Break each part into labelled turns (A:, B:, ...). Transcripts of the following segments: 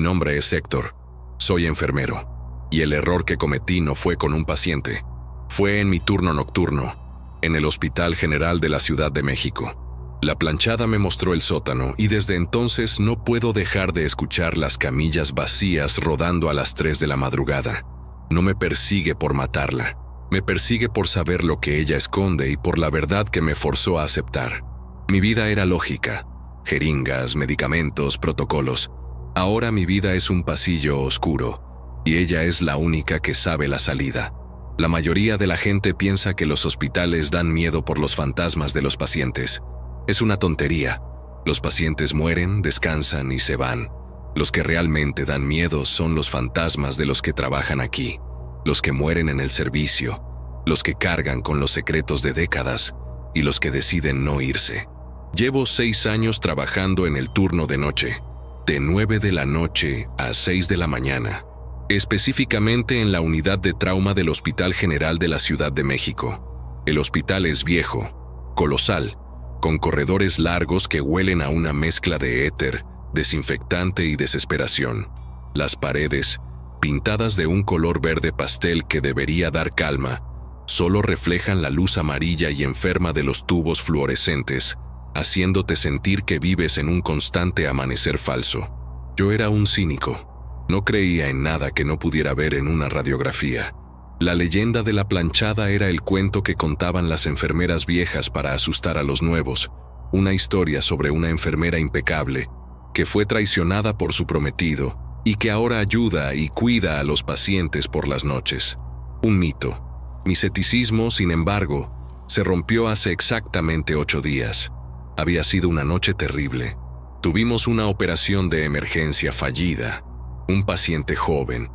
A: nombre es Héctor. Soy enfermero. Y el error que cometí no fue con un paciente. Fue en mi turno nocturno, en el Hospital General de la Ciudad de México. La planchada me mostró el sótano y desde entonces no puedo dejar de escuchar las camillas vacías rodando a las 3 de la madrugada. No me persigue por matarla. Me persigue por saber lo que ella esconde y por la verdad que me forzó a aceptar. Mi vida era lógica. Jeringas, medicamentos, protocolos. Ahora mi vida es un pasillo oscuro. Y ella es la única que sabe la salida. La mayoría de la gente piensa que los hospitales dan miedo por los fantasmas de los pacientes. Es una tontería. Los pacientes mueren, descansan y se van. Los que realmente dan miedo son los fantasmas de los que trabajan aquí, los que mueren en el servicio, los que cargan con los secretos de décadas y los que deciden no irse. Llevo 6 años trabajando en el turno de noche, de 9 de la noche a 6 de la mañana. Específicamente en la unidad de trauma del Hospital General de la Ciudad de México. El hospital es viejo, colosal, con corredores largos que huelen a una mezcla de éter, desinfectante y desesperación. Las paredes, pintadas de un color verde pastel que debería dar calma, solo reflejan la luz amarilla y enferma de los tubos fluorescentes, haciéndote sentir que vives en un constante amanecer falso. Yo era un cínico. No creía en nada que no pudiera ver en una radiografía. La leyenda de la planchada era el cuento que contaban las enfermeras viejas para asustar a los nuevos, una historia sobre una enfermera impecable, que fue traicionada por su prometido y que ahora ayuda y cuida a los pacientes por las noches. Un mito. Mi escepticismo, sin embargo, se rompió hace exactamente 8 días. Había sido una noche terrible. Tuvimos una operación de emergencia fallida. Un paciente joven,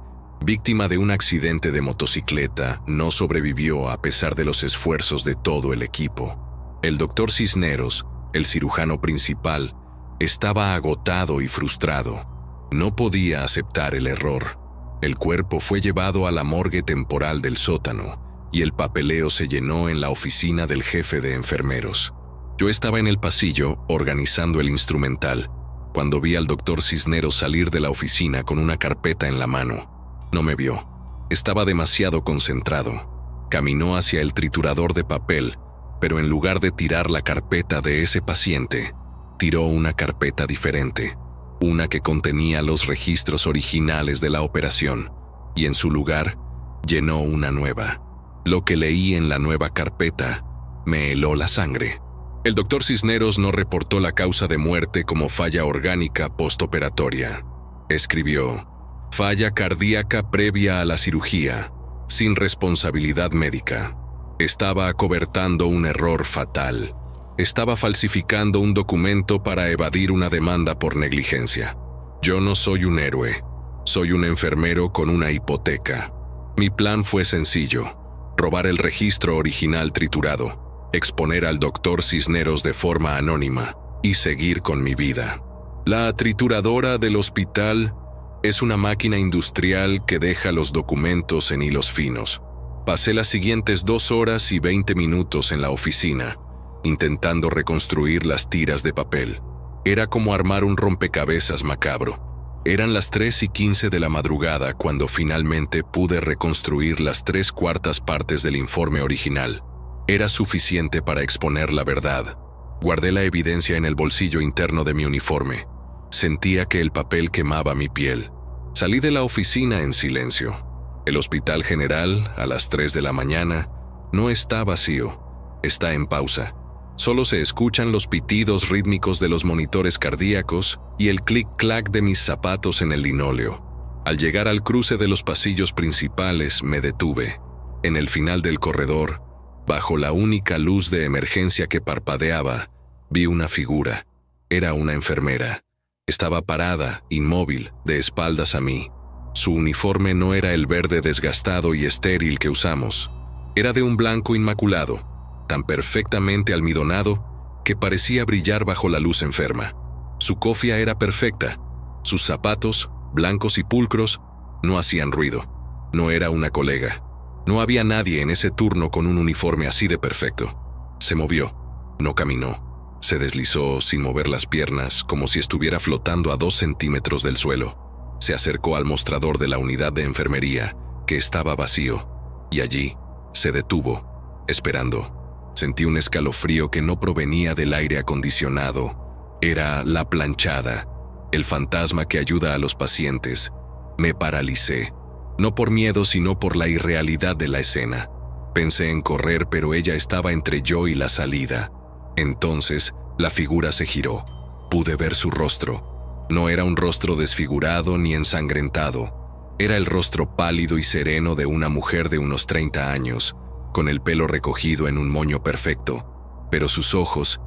A: víctima de un accidente de motocicleta, no sobrevivió a pesar de los esfuerzos de todo el equipo. El doctor Cisneros, el cirujano principal, estaba agotado y frustrado. No podía aceptar el error. El cuerpo fue llevado a la morgue temporal del sótano y el papeleo se llenó en la oficina del jefe de enfermeros. Yo estaba en el pasillo organizando el instrumental, cuando vi al doctor Cisneros salir de la oficina con una carpeta en la mano. No me vio. Estaba demasiado concentrado. Caminó hacia el triturador de papel, pero en lugar de tirar la carpeta de ese paciente, tiró una carpeta diferente, una que contenía los registros originales de la operación, y en su lugar, llenó una nueva. Lo que leí en la nueva carpeta me heló la sangre. El doctor Cisneros no reportó la causa de muerte como falla orgánica postoperatoria. Escribió: falla cardíaca previa a la cirugía, sin responsabilidad médica. Estaba acobertando un error fatal. Estaba falsificando un documento para evadir una demanda por negligencia. Yo no soy un héroe. Soy un enfermero con una hipoteca. Mi plan fue sencillo: robar el registro original triturado, exponer al doctor Cisneros de forma anónima y seguir con mi vida. La trituradora del hospital es una máquina industrial que deja los documentos en hilos finos. Pasé las siguientes 2 horas y 20 minutos en la oficina, intentando reconstruir las tiras de papel. Era como armar un rompecabezas macabro. Eran las 3:15 de la madrugada cuando finalmente pude reconstruir las 3/4 partes del informe original. Era suficiente para exponer la verdad. Guardé la evidencia en el bolsillo interno de mi uniforme. Sentía que el papel quemaba mi piel. Salí de la oficina en silencio. El Hospital General, a las 3 de la mañana, no está vacío. Está en pausa. Solo se escuchan los pitidos rítmicos de los monitores cardíacos y el clic-clac de mis zapatos en el linóleo. Al llegar al cruce de los pasillos principales, me detuve. En el final del corredor, bajo la única luz de emergencia que parpadeaba, vi una figura. Era una enfermera. Estaba parada, inmóvil, de espaldas a mí. Su uniforme no era el verde desgastado y estéril que usamos. Era de un blanco inmaculado, tan perfectamente almidonado que parecía brillar bajo la luz enferma. Su cofia era perfecta. Sus zapatos, blancos y pulcros, no hacían ruido. No era una colega. No había nadie en ese turno con un uniforme así de perfecto. Se movió, no caminó. Se deslizó sin mover las piernas, como si estuviera flotando a 2 centímetros del suelo. Se acercó al mostrador de la unidad de enfermería, que estaba vacío, y allí se detuvo, esperando. Sentí un escalofrío que no provenía del aire acondicionado. Era la planchada, el fantasma que ayuda a los pacientes. Me paralicé, no por miedo sino por la irrealidad de la escena. Pensé en correr, pero ella estaba entre yo y la salida. Entonces, la figura se giró. Pude ver su rostro. No era un rostro desfigurado ni ensangrentado. Era el rostro pálido y sereno de una mujer de unos 30 años, con el pelo recogido en un moño perfecto. Pero sus ojos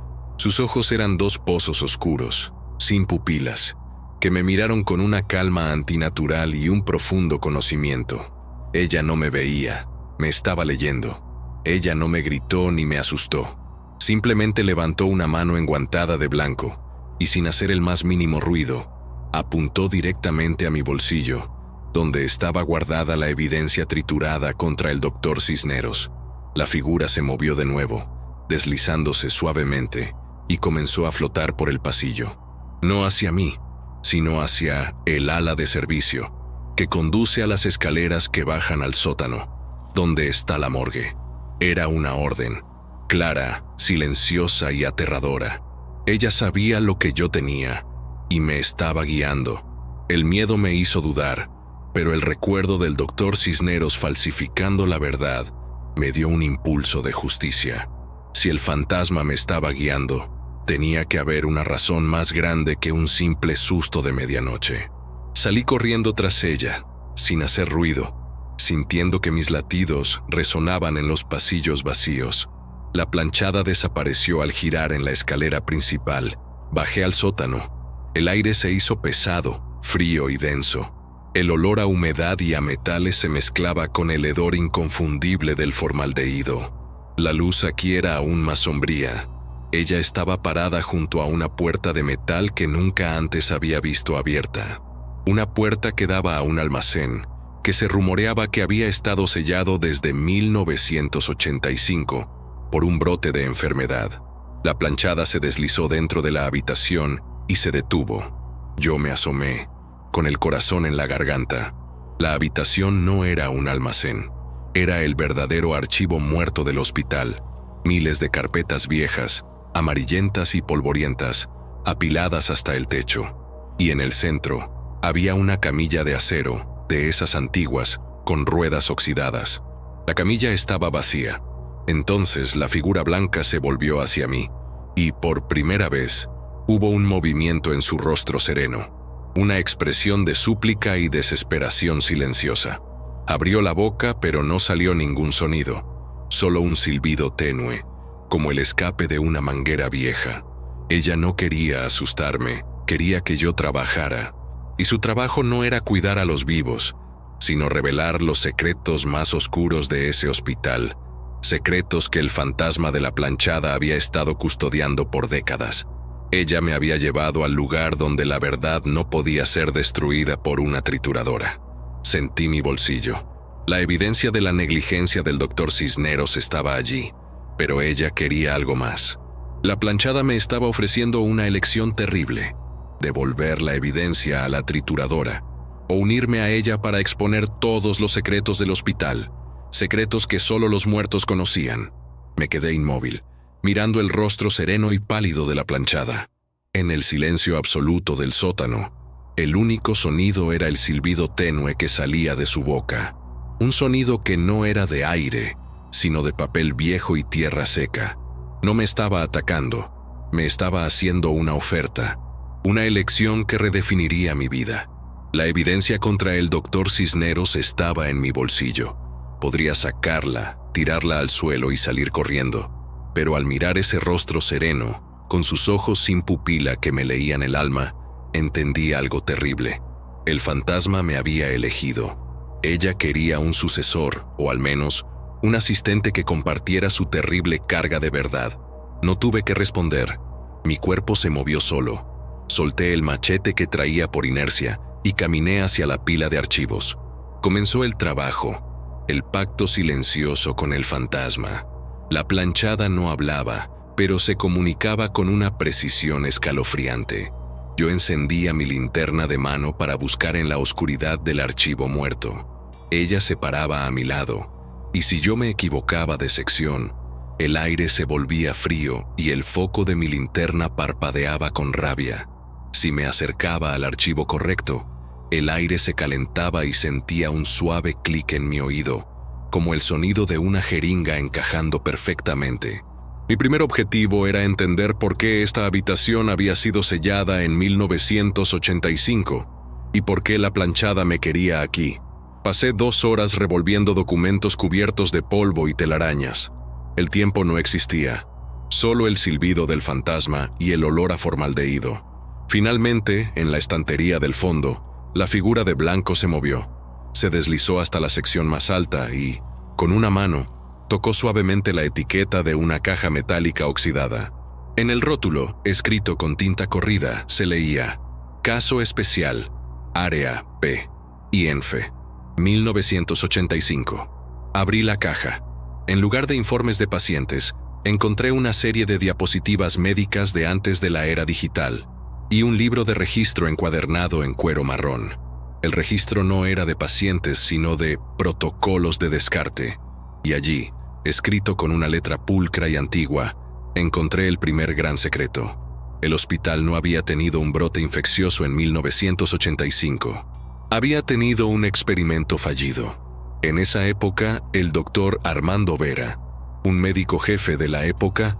A: eran dos pozos oscuros, sin pupilas, que me miraron con una calma antinatural y un profundo conocimiento. Ella no me veía, me estaba leyendo. Ella no me gritó ni me asustó. Simplemente levantó una mano enguantada de blanco y, sin hacer el más mínimo ruido, apuntó directamente a mi bolsillo, donde estaba guardada la evidencia triturada contra el doctor Cisneros. La figura se movió de nuevo, deslizándose suavemente, y comenzó a flotar por el pasillo. No hacia mí, sino hacia el ala de servicio, que conduce a las escaleras que bajan al sótano, donde está la morgue. Era una orden, clara, silenciosa y aterradora. Ella sabía lo que yo tenía, y me estaba guiando. El miedo me hizo dudar, pero el recuerdo del doctor Cisneros falsificando la verdad me dio un impulso de justicia. Si el fantasma me estaba guiando, tenía que haber una razón más grande que un simple susto de medianoche. Salí corriendo tras ella, sin hacer ruido, sintiendo que mis latidos resonaban en los pasillos vacíos. La planchada desapareció al girar en la escalera principal. Bajé al sótano. El aire se hizo pesado, frío y denso. El olor a humedad y a metales se mezclaba con el hedor inconfundible del formaldehído. La luz aquí era aún más sombría. Ella estaba parada junto a una puerta de metal que nunca antes había visto abierta. Una puerta que daba a un almacén, que se rumoreaba que había estado sellado desde 1985 por un brote de enfermedad. La planchada se deslizó dentro de la habitación y se detuvo. Yo me asomé, con el corazón en la garganta. La habitación no era un almacén. Era el verdadero archivo muerto del hospital. Miles de carpetas viejas, amarillentas y polvorientas, apiladas hasta el techo. Y en el centro había una camilla de acero, de esas antiguas, con ruedas oxidadas. La camilla estaba vacía. Entonces la figura blanca se volvió hacia mí, y por primera vez hubo un movimiento en su rostro sereno, una expresión de súplica y desesperación silenciosa. Abrió la boca, pero no salió ningún sonido, solo un silbido tenue, como el escape de una manguera vieja. Ella no quería asustarme, quería que yo trabajara, y su trabajo no era cuidar a los vivos, sino revelar los secretos más oscuros de ese hospital, secretos que el fantasma de la planchada había estado custodiando por décadas. Ella me había llevado al lugar donde la verdad no podía ser destruida por una trituradora. Sentí mi bolsillo. La evidencia de la negligencia del doctor Cisneros estaba allí, pero ella quería algo más. La planchada me estaba ofreciendo una elección terrible: devolver la evidencia a la trituradora, o unirme a ella para exponer todos los secretos del hospital, secretos que solo los muertos conocían. Me quedé inmóvil, mirando el rostro sereno y pálido de la planchada. En el silencio absoluto del sótano, el único sonido era el silbido tenue que salía de su boca. Un sonido que no era de aire, sino de papel viejo y tierra seca. No me estaba atacando, me estaba haciendo una oferta, una elección que redefiniría mi vida. La evidencia contra el doctor Cisneros estaba en mi bolsillo. Podría sacarla, tirarla al suelo y salir corriendo. Pero al mirar ese rostro sereno, con sus ojos sin pupila que me leían el alma, entendí algo terrible. El fantasma me había elegido. Ella quería un sucesor, o al menos, un asistente que compartiera su terrible carga de verdad. No tuve que responder. Mi cuerpo se movió solo. Solté el machete que traía por inercia y caminé hacia la pila de archivos. Comenzó el trabajo, el pacto silencioso con el fantasma. La planchada no hablaba, pero se comunicaba con una precisión escalofriante. Yo encendía mi linterna de mano para buscar en la oscuridad del archivo muerto. Ella se paraba a mi lado, y si yo me equivocaba de sección, el aire se volvía frío y el foco de mi linterna parpadeaba con rabia. Si me acercaba al archivo correcto, el aire se calentaba y sentía un suave clic en mi oído, como el sonido de una jeringa encajando perfectamente. Mi primer objetivo era entender por qué esta habitación había sido sellada en 1985 y por qué la planchada me quería aquí. Pasé 2 horas revolviendo documentos cubiertos de polvo y telarañas. El tiempo no existía, solo el silbido del fantasma y el olor a formaldehído. Finalmente, en la estantería del fondo, la figura de Blanco se movió. Se deslizó hasta la sección más alta y, con una mano, tocó suavemente la etiqueta de una caja metálica oxidada. En el rótulo, escrito con tinta corrida, se leía: Caso especial, Área P, INFE, 1985. Abrí la caja. En lugar de informes de pacientes, encontré una serie de diapositivas médicas de antes de la era digital y un libro de registro encuadernado en cuero marrón. El registro no era de pacientes, sino de protocolos de descarte. Y allí, escrito con una letra pulcra y antigua, encontré el primer gran secreto. El hospital no había tenido un brote infeccioso en 1985. Había tenido un experimento fallido. En esa época, el doctor Armando Vera, un médico jefe de la época,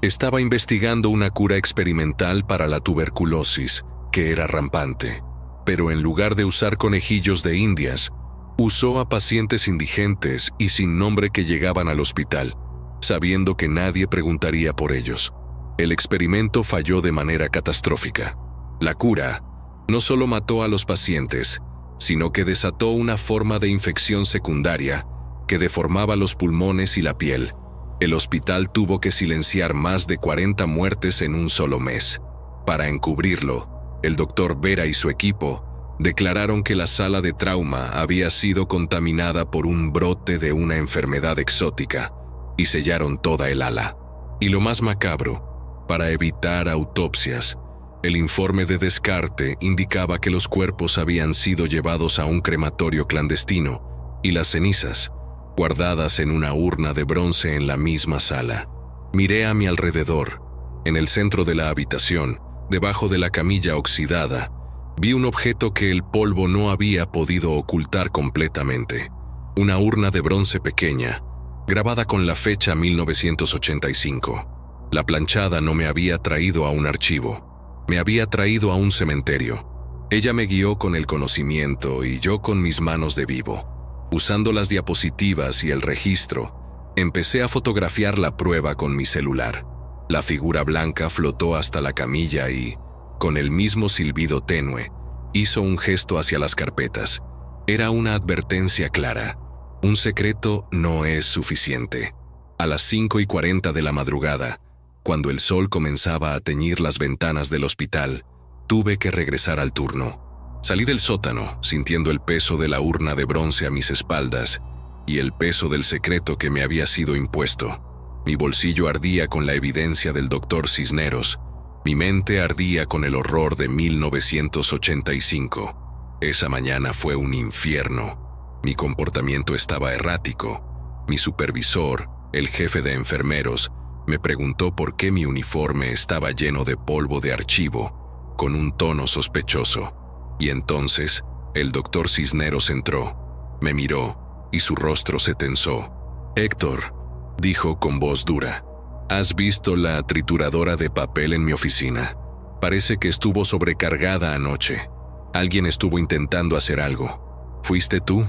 A: estaba investigando una cura experimental para la tuberculosis, que era rampante. Pero en lugar de usar conejillos de indias, usó a pacientes indigentes y sin nombre que llegaban al hospital, sabiendo que nadie preguntaría por ellos. El experimento falló de manera catastrófica. La cura no solo mató a los pacientes, sino que desató una forma de infección secundaria que deformaba los pulmones y la piel. El hospital tuvo que silenciar más de 40 muertes en un solo mes. Para encubrirlo, el doctor Vera y su equipo declararon que la sala de trauma había sido contaminada por un brote de una enfermedad exótica y sellaron toda el ala. Y lo más macabro, para evitar autopsias, el informe de descarte indicaba que los cuerpos habían sido llevados a un crematorio clandestino y las cenizas, guardadas en una urna de bronce en la misma sala. Miré a mi alrededor. En el centro de la habitación, debajo de la camilla oxidada, vi un objeto que el polvo no había podido ocultar completamente. Una urna de bronce pequeña, grabada con la fecha 1985. La planchada no me había traído a un archivo. Me había traído a un cementerio. Ella me guió con el conocimiento y yo con mis manos de vivo. Usando las diapositivas y el registro, empecé a fotografiar la prueba con mi celular. La figura blanca flotó hasta la camilla y, con el mismo silbido tenue, hizo un gesto hacia las carpetas. Era una advertencia clara. Un secreto no es suficiente. A las 5:40 de la madrugada, cuando el sol comenzaba a teñir las ventanas del hospital, tuve que regresar al turno. Salí del sótano, sintiendo el peso de la urna de bronce a mis espaldas y el peso del secreto que me había sido impuesto. Mi bolsillo ardía con la evidencia del doctor Cisneros. Mi mente ardía con el horror de 1985. Esa mañana fue un infierno. Mi comportamiento estaba errático. Mi supervisor, el jefe de enfermeros, me preguntó por qué mi uniforme estaba lleno de polvo de archivo, con un tono sospechoso. Y entonces, el doctor Cisneros entró, me miró, y su rostro se tensó. «Héctor», dijo con voz dura, «¿has visto la trituradora de papel en mi oficina? Parece que estuvo sobrecargada anoche. Alguien estuvo intentando hacer algo. ¿Fuiste tú?»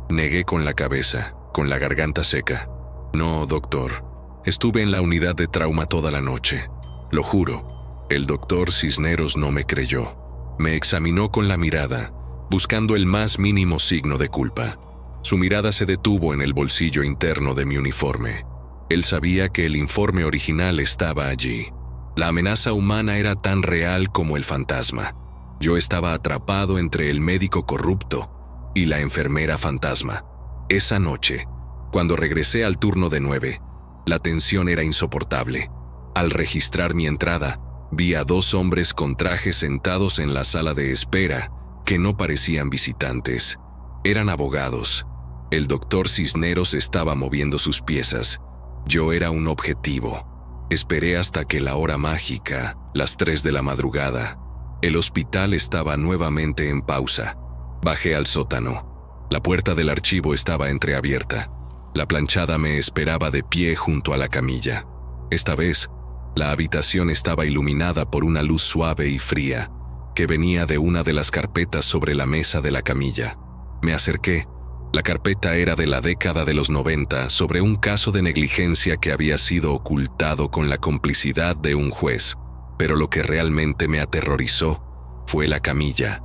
A: Negué con la cabeza, con la garganta seca. «No, doctor. Estuve en la unidad de trauma toda la noche. Lo juro». El doctor Cisneros no me creyó. Me examinó con la mirada, buscando el más mínimo signo de culpa. Su mirada se detuvo en el bolsillo interno de mi uniforme. Él sabía que el informe original estaba allí. La amenaza humana era tan real como el fantasma. Yo estaba atrapado entre el médico corrupto y la enfermera fantasma. Esa noche, cuando regresé al turno de 9, la tensión era insoportable. Al registrar mi entrada, Vi a 2 hombres con trajes sentados en la sala de espera, que no parecían visitantes. Eran abogados. El doctor Cisneros estaba moviendo sus piezas. Yo era un objetivo. Esperé hasta que la hora mágica, las 3 de la madrugada. El hospital estaba nuevamente en pausa. Bajé al sótano. La puerta del archivo estaba entreabierta. La planchada me esperaba de pie junto a la camilla. Esta vez, la habitación estaba iluminada por una luz suave y fría, que venía de una de las carpetas sobre la mesa de la camilla. Me acerqué. La carpeta era de la década de los 90 sobre un caso de negligencia que había sido ocultado con la complicidad de un juez, pero lo que realmente me aterrorizó fue la camilla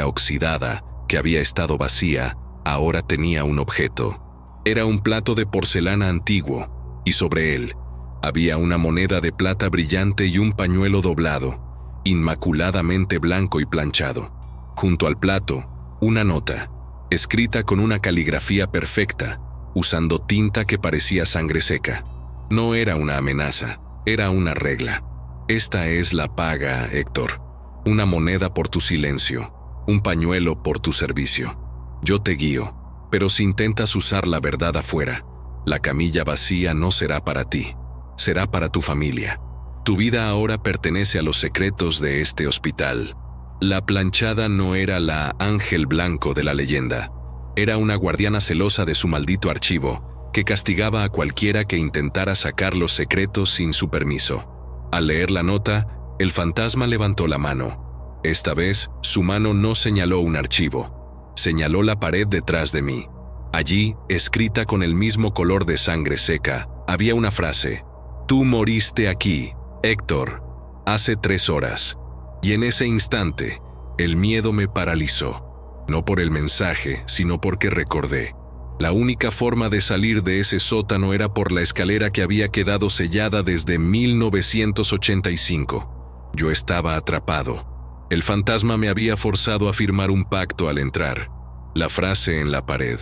A: oxidada, que había estado vacía, ahora tenía un objeto. Era un plato de porcelana antiguo, y sobre él había una moneda de plata brillante y un pañuelo doblado, inmaculadamente blanco y planchado. Junto al plato, una nota, escrita con una caligrafía perfecta, usando tinta que parecía sangre seca. No era una amenaza, era una regla. Esta es la paga, Héctor. Una moneda por tu silencio, un pañuelo por tu servicio. Yo te guío, pero si intentas usar la verdad afuera, la camilla vacía no será para ti, será para tu familia. Tu vida ahora pertenece a los secretos de este hospital. La planchada no era la ángel blanco de la leyenda. Era una guardiana celosa de su maldito archivo, que castigaba a cualquiera que intentara sacar los secretos sin su permiso. Al leer la nota, el fantasma levantó la mano. Esta vez, su mano no señaló un archivo. Señaló la pared detrás de mí. Allí, escrita con el mismo color de sangre seca, había una frase: «Tú moriste aquí, Héctor, hace 3 horas». Y en ese instante, el miedo me paralizó. No por el mensaje, sino porque recordé. La única forma de salir de ese sótano era por la escalera que había quedado sellada desde 1985. Yo estaba atrapado. El fantasma me había forzado a firmar un pacto al entrar. La frase en la pared,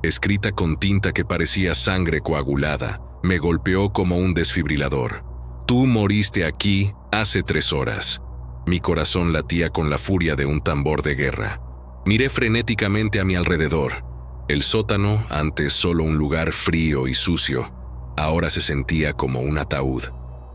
A: escrita con tinta que parecía sangre coagulada, me golpeó como un desfibrilador. «Tú moriste aquí hace 3 horas». Mi corazón latía con la furia de un tambor de guerra. Miré frenéticamente a mi alrededor. El sótano, antes solo un lugar frío y sucio, ahora se sentía como un ataúd.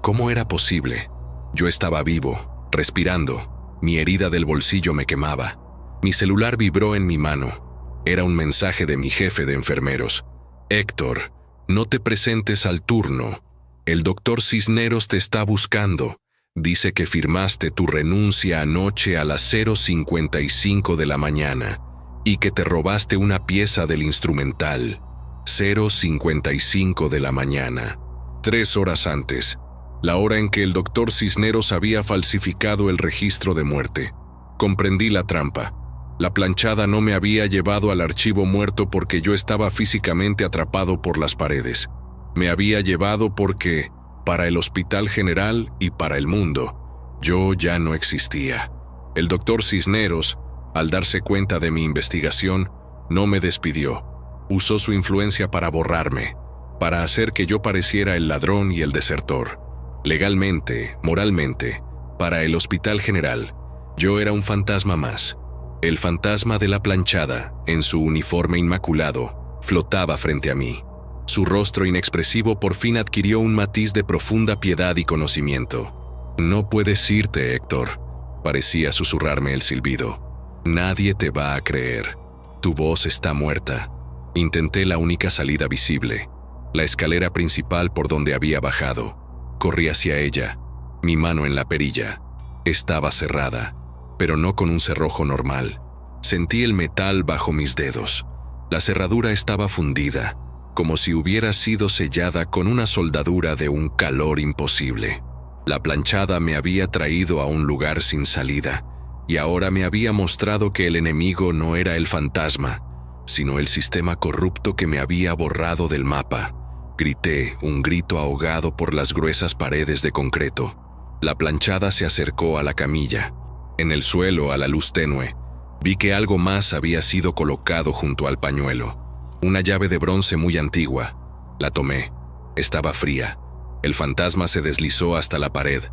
A: ¿Cómo era posible? Yo estaba vivo, respirando. Mi herida del bolsillo me quemaba. Mi celular vibró en mi mano. Era un mensaje de mi jefe de enfermeros. «Héctor, no te presentes al turno. El doctor Cisneros te está buscando. Dice que firmaste tu renuncia anoche a las 0:55 de la mañana y que te robaste una pieza del instrumental. 0:55 de la mañana. 3 horas antes, la hora en que el doctor Cisneros había falsificado el registro de muerte. Comprendí la trampa. La planchada no me había llevado al archivo muerto porque yo estaba físicamente atrapado por las paredes. Me había llevado porque, para el Hospital General y para el mundo, yo ya no existía. El doctor Cisneros, al darse cuenta de mi investigación, no me despidió. Usó su influencia para borrarme, para hacer que yo pareciera el ladrón y el desertor. Legalmente, moralmente, para el Hospital General, yo era un fantasma más. El fantasma de la planchada, en su uniforme inmaculado, flotaba frente a mí. Su rostro inexpresivo por fin adquirió un matiz de profunda piedad y conocimiento. «No puedes irte, Héctor», parecía susurrarme el silbido. «Nadie te va a creer. Tu voz está muerta». Intenté la única salida visible, la escalera principal por donde había bajado. Corrí hacia ella, mi mano en la perilla. Estaba cerrada, pero no con un cerrojo normal. Sentí el metal bajo mis dedos. La cerradura estaba fundida, como si hubiera sido sellada con una soldadura de un calor imposible. La planchada me había traído a un lugar sin salida, y ahora me había mostrado que el enemigo no era el fantasma, sino el sistema corrupto que me había borrado del mapa. Grité, un grito ahogado por las gruesas paredes de concreto. La planchada se acercó a la camilla. En el suelo, a la luz tenue, vi que algo más había sido colocado junto al pañuelo. Una llave de bronce muy antigua. La tomé. Estaba fría. El fantasma se deslizó hasta la pared.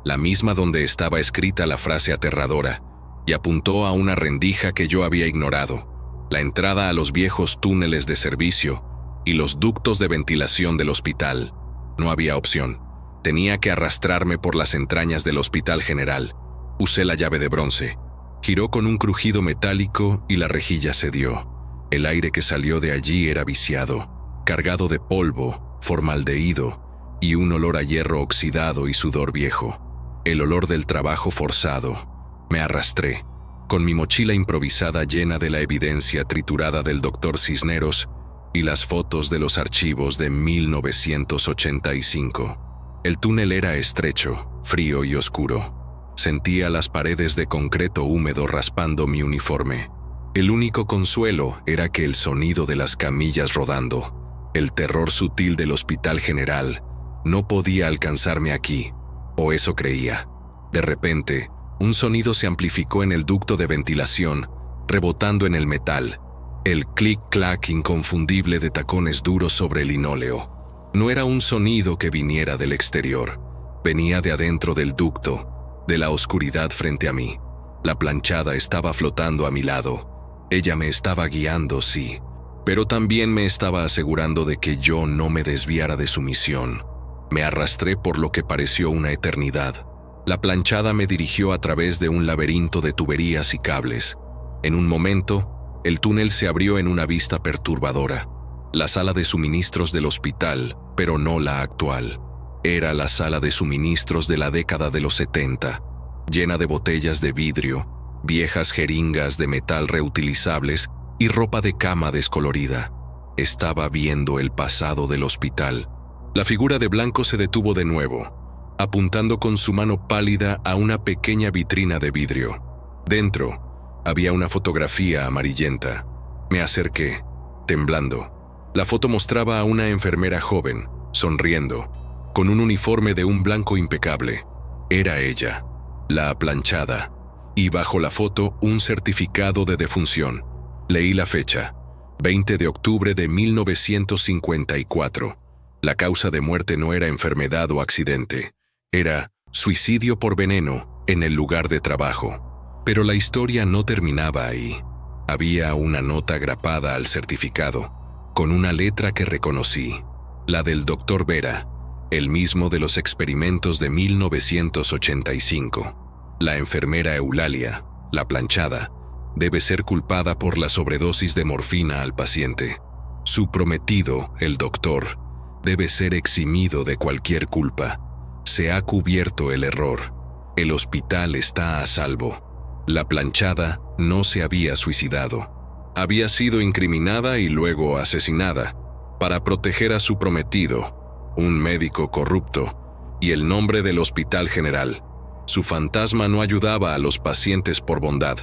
A: la misma donde estaba escrita la frase aterradora, y apuntó a una rendija que yo había ignorado, la entrada a los viejos túneles de servicio y los ductos de ventilación del hospital. No había opción. Tenía que arrastrarme por las entrañas del Hospital General. Usé la llave de bronce. Giró con un crujido metálico y la rejilla cedió. El aire que salió de allí era viciado, cargado de polvo, formaldehído y un olor a hierro oxidado y sudor viejo. El olor del trabajo forzado. Me arrastré, con mi mochila improvisada llena de la evidencia triturada del Dr. Cisneros y las fotos de los archivos de 1985. El túnel era estrecho, frío y oscuro. Sentía las paredes de concreto húmedo raspando mi uniforme. El único consuelo era que el sonido de las camillas rodando, el terror sutil del Hospital General, no podía alcanzarme aquí, o eso creía. De repente, un sonido se amplificó en el ducto de ventilación, rebotando en el metal, el clic-clac inconfundible de tacones duros sobre el linóleo. No era un sonido que viniera del exterior, venía de adentro del ducto, de la oscuridad frente a mí. La planchada estaba flotando a mi lado. Ella me estaba guiando, sí, pero también me estaba asegurando de que yo no me desviara de su misión. Me arrastré por lo que pareció una eternidad. La planchada me dirigió a través de un laberinto de tuberías y cables. En un momento, el túnel se abrió en una vista perturbadora. La sala de suministros del hospital, pero no la actual. Era la sala de suministros de la década de los 70, llena de botellas de vidrio, viejas jeringas de metal reutilizables y ropa de cama descolorida. Estaba viendo el pasado del hospital. La figura de blanco se detuvo de nuevo, apuntando con su mano pálida a una pequeña vitrina de vidrio. Dentro, había una fotografía amarillenta. Me acerqué, temblando. La foto mostraba a una enfermera joven, sonriendo, con un uniforme de un blanco impecable. Era ella, la aplanchada, y bajo la foto un certificado de defunción. Leí la fecha, 20 de octubre de 1954. La causa de muerte no era enfermedad o accidente, era suicidio por veneno en el lugar de trabajo. Pero la historia no terminaba ahí. Había una nota grapada al certificado, con una letra que reconocí, la del Dr. Vera, el mismo de los experimentos de 1985. La enfermera Eulalia, la planchada, debe ser culpada por la sobredosis de morfina al paciente. Su prometido, el doctor, debe ser eximido de cualquier culpa. Se ha cubierto el error. El hospital está a salvo. La planchada no se había suicidado. Había sido incriminada y luego asesinada para proteger a su prometido, un médico corrupto, y el nombre del Hospital General. Su fantasma no ayudaba a los pacientes por bondad.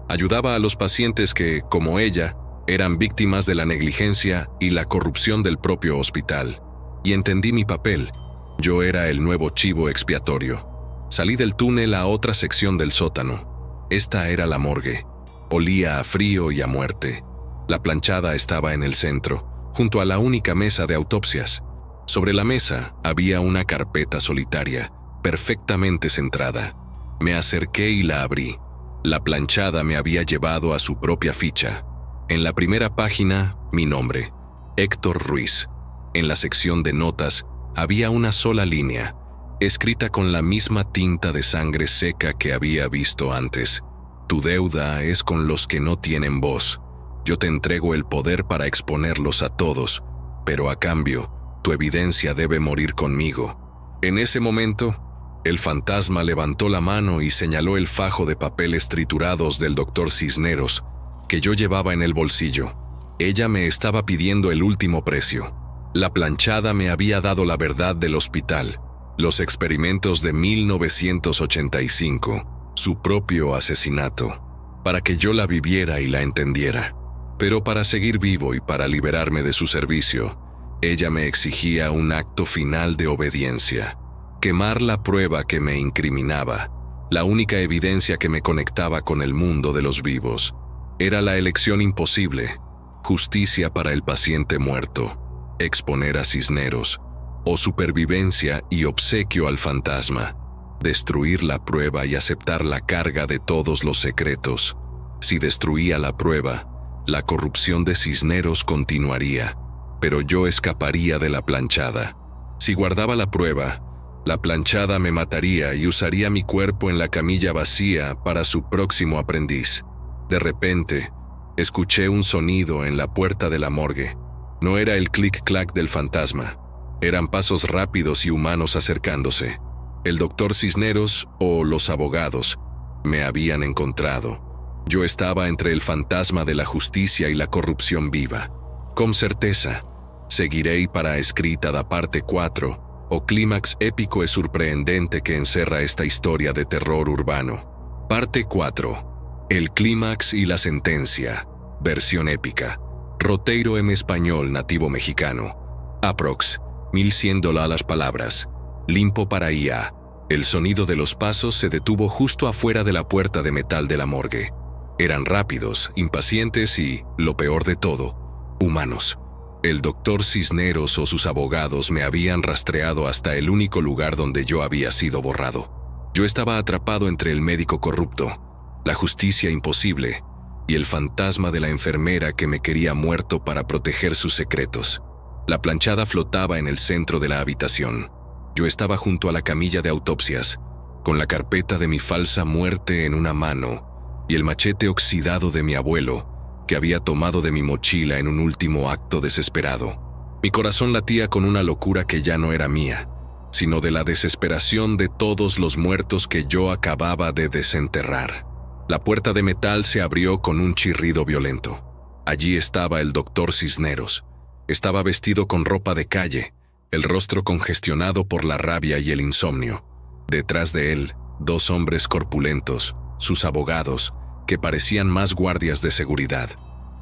A: Ayudaba a los pacientes que, como ella, eran víctimas de la negligencia y la corrupción del propio hospital. Y entendí mi papel. Yo era el nuevo chivo expiatorio. Salí del túnel a otra sección del sótano. Esta era la morgue. Olía a frío y a muerte. La planchada estaba en el centro, junto a la única mesa de autopsias. Sobre la mesa había una carpeta solitaria, perfectamente centrada. Me acerqué y la abrí. La planchada me había llevado a su propia ficha. En la primera página, mi nombre, Héctor Ruiz. En la sección de notas había una sola línea, escrita con la misma tinta de sangre seca que había visto antes. Tu deuda es con los que no tienen voz. Yo te entrego el poder para exponerlos a todos, pero a cambio, tu evidencia debe morir conmigo. En ese momento, el fantasma levantó la mano y señaló el fajo de papeles triturados del Dr. Cisneros que yo llevaba en el bolsillo. Ella me estaba pidiendo el último precio. La planchada me había dado la verdad del hospital, los experimentos de 1985, su propio asesinato, para que yo la viviera y la entendiera. Pero para seguir vivo y para liberarme de su servicio, ella me exigía un acto final de obediencia, quemar la prueba que me incriminaba, la única evidencia que me conectaba con el mundo de los vivos. Era la elección imposible, justicia para el paciente muerto, exponer a Cisneros, o supervivencia y obsequio al fantasma. destruir la prueba y aceptar la carga de todos los secretos. Si destruía la prueba, la corrupción de Cisneros continuaría, pero yo escaparía de la planchada. Si guardaba la prueba, la planchada me mataría y usaría mi cuerpo en la camilla vacía para su próximo aprendiz. De repente, escuché un sonido en la puerta de la morgue. No era el clic-clac del fantasma. Eran pasos rápidos y humanos acercándose. El doctor Cisneros o los abogados me habían encontrado. Yo estaba entre el fantasma de la justicia y la corrupción viva. Con certeza, seguiré para escrita da parte 4, o clímax épico e sorprendente que encerra esta historia de terror urbano. Parte 4. El clímax y la sentencia. Versión épica. Roteiro en español nativo mexicano. Aprox. $1,100 las palabras. Limpo para IA. El sonido de los pasos se detuvo justo afuera de la puerta de metal de la morgue. Eran rápidos, impacientes y, lo peor de todo, humanos. El doctor Cisneros o sus abogados me habían rastreado hasta el único lugar donde yo había sido borrado. Yo estaba atrapado entre el médico corrupto, la justicia imposible y el fantasma de la enfermera que me quería muerto para proteger sus secretos. La planchada flotaba en el centro de la habitación. Yo estaba junto a la camilla de autopsias, con la carpeta de mi falsa muerte en una mano y el machete oxidado de mi abuelo, que había tomado de mi mochila en un último acto desesperado. Mi corazón latía con una locura que ya no era mía, sino de la desesperación de todos los muertos que yo acababa de desenterrar. La puerta de metal se abrió con un chirrido violento. Allí estaba el doctor Cisneros. Estaba vestido con ropa de calle, el rostro congestionado por la rabia y el insomnio. Detrás de él, 2 hombres corpulentos, sus abogados, que parecían más guardias de seguridad.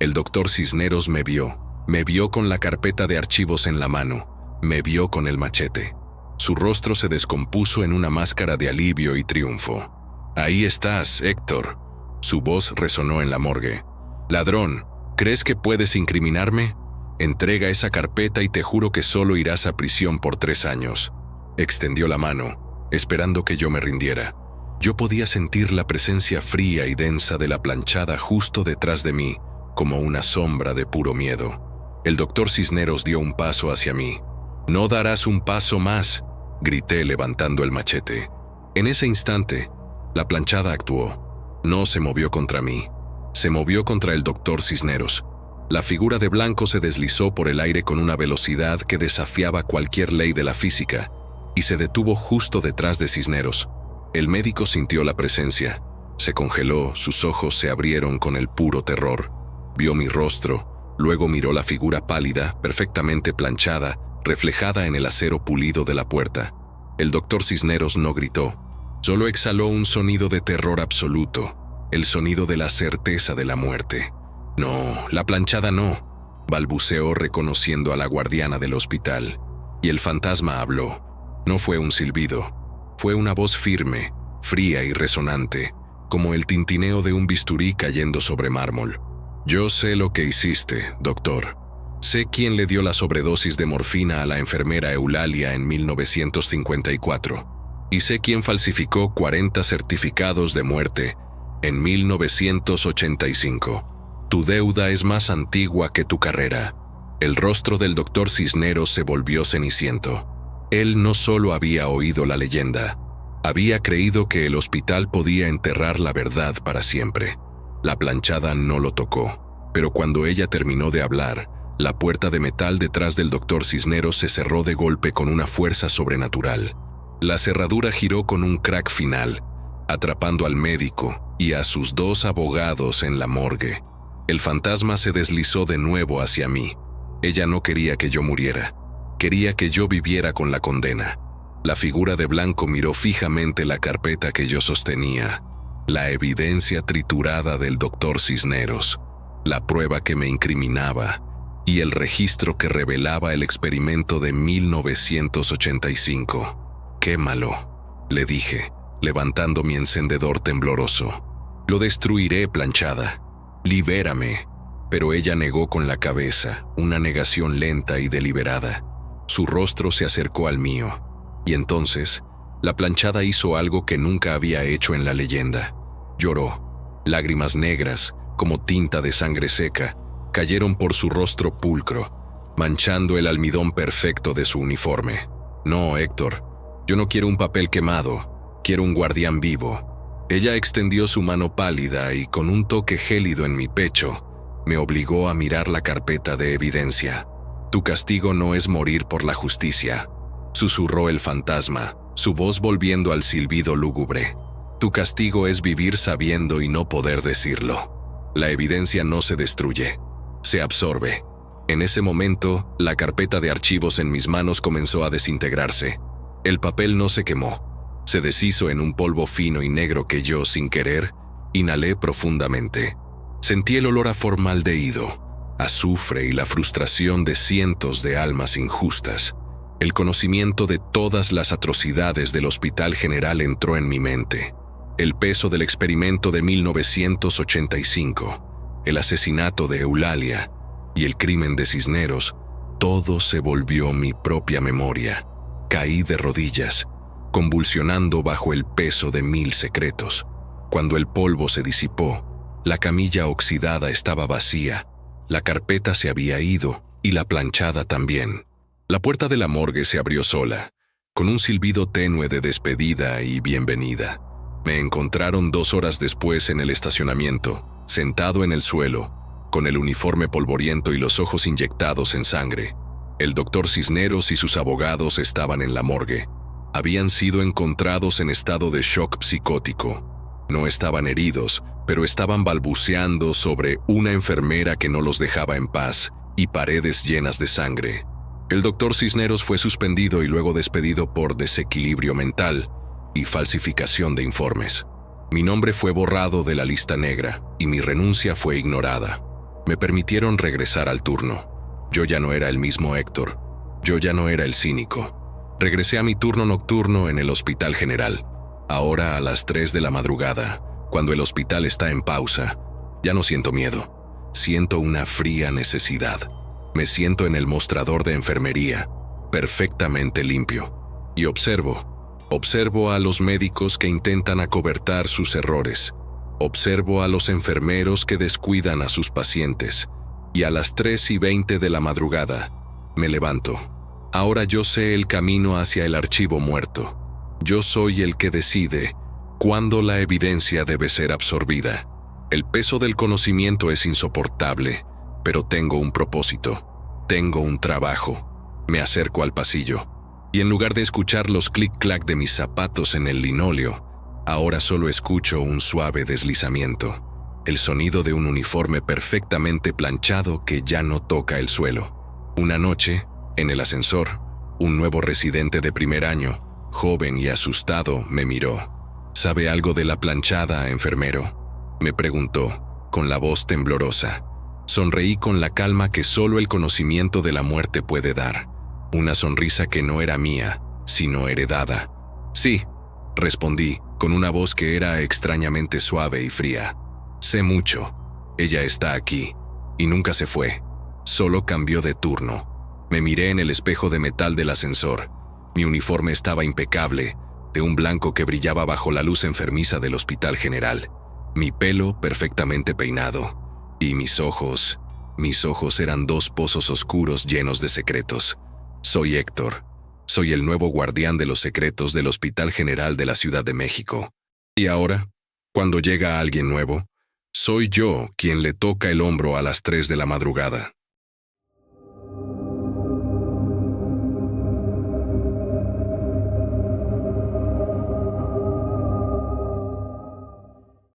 A: El doctor Cisneros me vio con la carpeta de archivos en la mano, me vio con el machete. Su rostro se descompuso en una máscara de alivio y triunfo. «Ahí estás, Héctor», su voz resonó en la morgue. «Ladrón, ¿crees que puedes incriminarme? Entrega esa carpeta y te juro que solo irás a prisión por 3 años». Extendió la mano, esperando que yo me rindiera. Yo podía sentir la presencia fría y densa de la planchada justo detrás de mí, como una sombra de puro miedo. El doctor Cisneros dio un paso hacia mí. «No darás un paso más», grité levantando el machete. En ese instante, la planchada actuó. No se movió contra mí. Se movió contra el doctor Cisneros. La figura de blanco se deslizó por el aire con una velocidad que desafiaba cualquier ley de la física y se detuvo justo detrás de Cisneros. El médico sintió la presencia. Se congeló, sus ojos se abrieron con el puro terror. Vio mi rostro, luego miró la figura pálida, perfectamente planchada, reflejada en el acero pulido de la puerta. El doctor Cisneros no gritó. Solo exhaló un sonido de terror absoluto, el sonido de la certeza de la muerte. «No, la planchada no», balbuceó reconociendo a la guardiana del hospital. Y el fantasma habló. No fue un silbido. Fue una voz firme, fría y resonante, como el tintineo de un bisturí cayendo sobre mármol. «Yo sé lo que hiciste, doctor. Sé quién le dio la sobredosis de morfina a la enfermera Eulalia en 1954. Y sé quién falsificó 40 certificados de muerte en 1985. Tu deuda es más antigua que tu carrera». El rostro del doctor Cisneros se volvió ceniciento. Él no solo había oído la leyenda, había creído que el hospital podía enterrar la verdad para siempre. La planchada no lo tocó, pero cuando ella terminó de hablar, la puerta de metal detrás del doctor Cisneros se cerró de golpe con una fuerza sobrenatural. La cerradura giró con un crack final, atrapando al médico y a sus 2 abogados en la morgue. El fantasma se deslizó de nuevo hacia mí. Ella no quería que yo muriera. Quería que yo viviera con la condena. La figura de blanco miró fijamente la carpeta que yo sostenía. La evidencia triturada del doctor Cisneros, la prueba que me incriminaba y el registro que revelaba el experimento de 1985. «Quémalo», le dije, levantando mi encendedor tembloroso. «Lo destruiré, planchada. Libérame». Pero ella negó con la cabeza, una negación lenta y deliberada. Su rostro se acercó al mío, y entonces La planchada hizo algo que nunca había hecho en la leyenda. Lloró. Lágrimas negras, como tinta de sangre seca, cayeron por su rostro pulcro, manchando el almidón perfecto de su uniforme. No, Héctor, yo no quiero un papel quemado, quiero un guardián vivo. Ella extendió su mano pálida y con un toque gélido en mi pecho, me obligó a mirar la carpeta de evidencia. Tu castigo no es morir por la justicia, susurró el fantasma, su voz volviendo al silbido lúgubre. Tu castigo es vivir sabiendo y no poder decirlo. La evidencia no se destruye, se absorbe. En ese momento, la carpeta de archivos en mis manos comenzó a desintegrarse. El papel no se quemó, se deshizo en un polvo fino y negro que yo, sin querer, inhalé profundamente. Sentí el olor a formaldehído, azufre y la frustración de cientos de almas injustas. El conocimiento de todas las atrocidades del Hospital General entró en mi mente. El peso del experimento de 1985, el asesinato de Eulalia y el crimen de Cisneros, todo se volvió mi propia memoria. Caí de rodillas, convulsionando bajo el peso de 1000 secretos. Cuando el polvo se disipó, la camilla oxidada estaba vacía, la carpeta se había ido y la planchada también. La puerta de la morgue se abrió sola, con un silbido tenue de despedida y bienvenida. Me encontraron 2 horas después en el estacionamiento, sentado en el suelo, con el uniforme polvoriento y los ojos inyectados en sangre. El doctor Cisneros y sus abogados estaban en la morgue. Habían sido encontrados en estado de shock psicótico. No estaban heridos, pero estaban balbuceando sobre una enfermera que no los dejaba en paz y paredes llenas de sangre. El doctor Cisneros fue suspendido y luego despedido por desequilibrio mental y falsificación de informes. Mi nombre fue borrado de la lista negra y mi renuncia fue ignorada. Me permitieron regresar al turno. Yo ya no era el mismo Héctor. Yo ya no era el cínico. Regresé a mi turno nocturno en el Hospital General. Ahora a las 3 de la madrugada, cuando el hospital está en pausa, ya no siento miedo. Siento una fría necesidad. Me siento en el mostrador de enfermería, perfectamente limpio, y observo a los médicos que intentan acobertar sus errores. Observo a los enfermeros que descuidan a sus pacientes, y a las 3:20 de la madrugada, me levanto. Ahora yo sé el camino hacia el archivo muerto. Yo soy el que decide cuándo la evidencia debe ser absorbida. El peso del conocimiento es insoportable, pero tengo un propósito. Tengo un trabajo. Me acerco al pasillo, y en lugar de escuchar los clic-clac de mis zapatos en el linóleo, ahora solo escucho un suave deslizamiento, el sonido de un uniforme perfectamente planchado que ya no toca el suelo. Una noche, en el ascensor, un nuevo residente de primer año, joven y asustado, me miró. ¿Sabe algo de la planchada, enfermero?, me preguntó, con la voz temblorosa. Sonreí con la calma que solo el conocimiento de la muerte puede dar. Una sonrisa que no era mía, sino heredada. Sí, respondí, con una voz que era extrañamente suave y fría. Sé mucho. Ella está aquí, y nunca se fue. Solo cambió de turno. Me miré en el espejo de metal del ascensor. Mi uniforme estaba impecable, de un blanco que brillaba bajo la luz enfermiza del Hospital General. Mi pelo perfectamente peinado. Y mis ojos eran 2 pozos oscuros llenos de secretos. Soy Héctor. Soy el nuevo guardián de los secretos del Hospital General de la Ciudad de México. Y ahora, cuando llega alguien nuevo, soy yo quien le toca el hombro a las 3 de la madrugada.